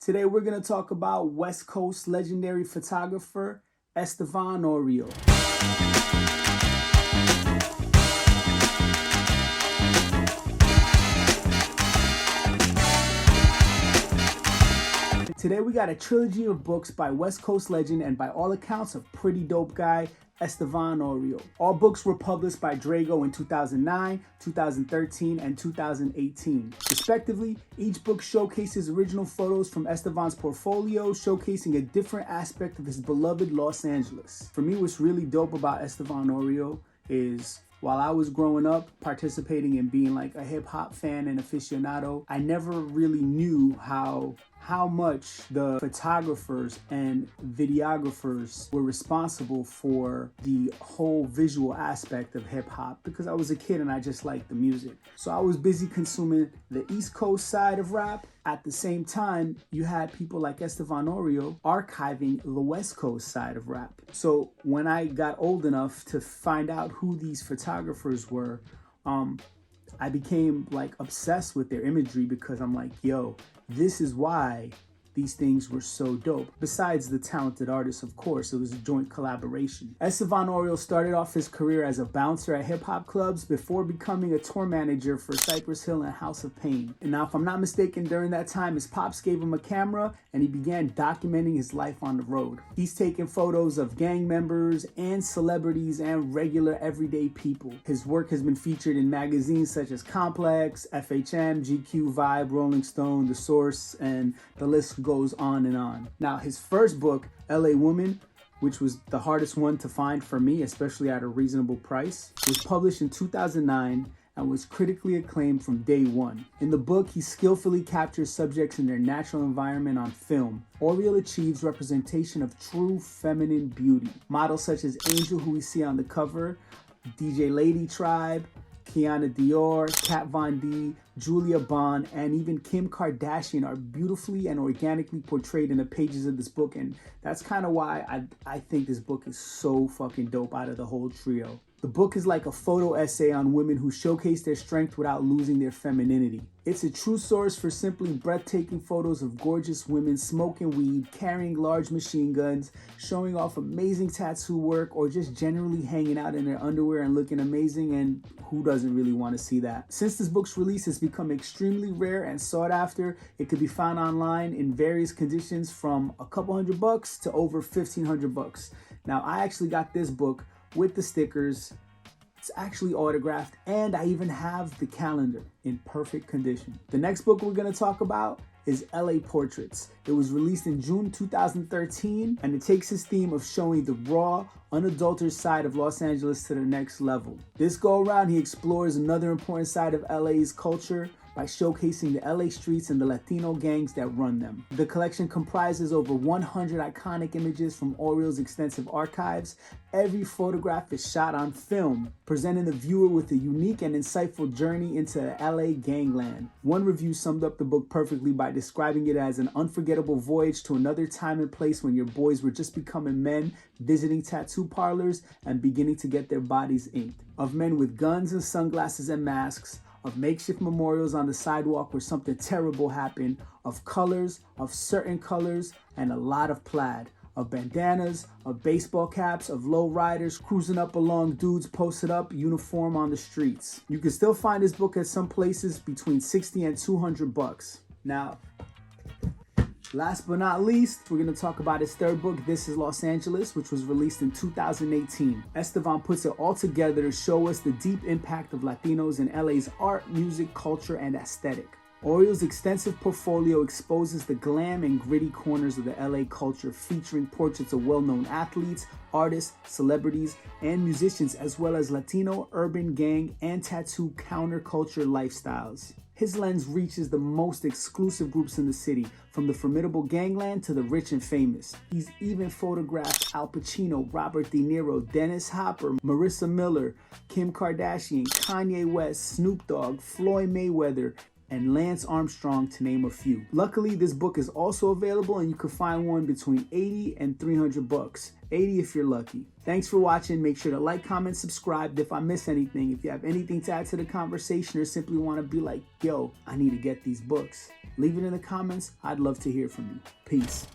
Today we're going to talk about West Coast legendary photographer Estevan Oriol. Today we got a trilogy of books by West Coast legend and by all accounts a pretty dope guy, Estevan Oriol. All books were published by Drago in 2009, 2013, and 2018. Respectively, each book showcases original photos from Estevan's portfolio, showcasing a different aspect of his beloved Los Angeles. For me, what's really dope about Estevan Oriol is while I was growing up, participating in being like a hip hop fan and aficionado, I never really knew how much the photographers and videographers were responsible for the whole visual aspect of hip hop, because I was a kid and I just liked the music. So I was busy consuming the East Coast side of rap. At the same time, you had people like Estevan Oriol archiving the West Coast side of rap. So when I got old enough to find out who these photographers were, I became like obsessed with their imagery, because I'm like, yo, this is why these things were so dope. Besides the talented artists, of course, it was a joint collaboration. Estevan Oriol started off his career as a bouncer at hip-hop clubs before becoming a tour manager for Cypress Hill and House of Pain. And now, if I'm not mistaken, during that time, his pops gave him a camera and he began documenting his life on the road. He's taken photos of gang members and celebrities and regular everyday people. His work has been featured in magazines such as Complex, FHM, GQ, Vibe, Rolling Stone, The Source, and the list goes on and on. Now, his first book, LA Woman, which was the hardest one to find for me, especially at a reasonable price, was published in 2009 and was critically acclaimed from day one. In the book, he skillfully captures subjects in their natural environment on film. Oriol achieves representation of true feminine beauty. Models such as Angel, who we see on the cover, DJ Lady Tribe, Kiana Dior, Kat Von D, Julia Bond, and even Kim Kardashian are beautifully and organically portrayed in the pages of this book, and that's kind of why I think this book is so fucking dope out of the whole trio. The book is like a photo essay on women who showcase their strength without losing their femininity. It's a true source for simply breathtaking photos of gorgeous women smoking weed, carrying large machine guns, showing off amazing tattoo work, or just generally hanging out in their underwear and looking amazing, and who doesn't really want to see that? Since this book's release has become extremely rare and sought after, it could be found online in various conditions from a couple $100 to over $1,500. Now, I actually got this book with the stickers. It's actually autographed, and I even have the calendar in perfect condition. The next book we're going to talk about is LA Portraits. It was released in June 2013, and it takes his theme of showing the raw, unadulterated side of Los Angeles to the next level. This go around, he explores another important side of LA's culture by showcasing the LA streets and the Latino gangs that run them. The collection comprises over 100 iconic images from Oriol's extensive archives. Every photograph is shot on film, presenting the viewer with a unique and insightful journey into LA gangland. One review summed up the book perfectly by describing it as an unforgettable voyage to another time and place when your boys were just becoming men, visiting tattoo parlors and beginning to get their bodies inked. Of men with guns and sunglasses and masks, of makeshift memorials on the sidewalk where something terrible happened, of colors, of certain colors, and a lot of plaid, of bandanas, of baseball caps, of low riders cruising up along dudes posted up, uniform on the streets. You can still find this book at some places between $60 and $200. Now, last but not least, we're going to talk about his third book, This is Los Angeles, which was released in 2018. Estevan puts it all together to show us the deep impact of Latinos in LA's art, music, culture, and aesthetic. Oriol's extensive portfolio exposes the glam and gritty corners of the LA culture, featuring portraits of well-known athletes, artists, celebrities, and musicians, as well as Latino, urban, gang, and tattoo counterculture lifestyles. His lens reaches the most exclusive groups in the city, from the formidable gangland to the rich and famous. He's even photographed Al Pacino, Robert De Niro, Dennis Hopper, Marissa Miller, Kim Kardashian, Kanye West, Snoop Dogg, Floyd Mayweather, and Lance Armstrong, to name a few. Luckily, this book is also available, and you can find one between $80 and $300. $80 if you're lucky. Thanks for watching. Make sure to like, comment, subscribe if I miss anything. If you have anything to add to the conversation or simply want to be like, yo, I need to get these books, Leave it in the comments. I'd love to hear from you. Peace.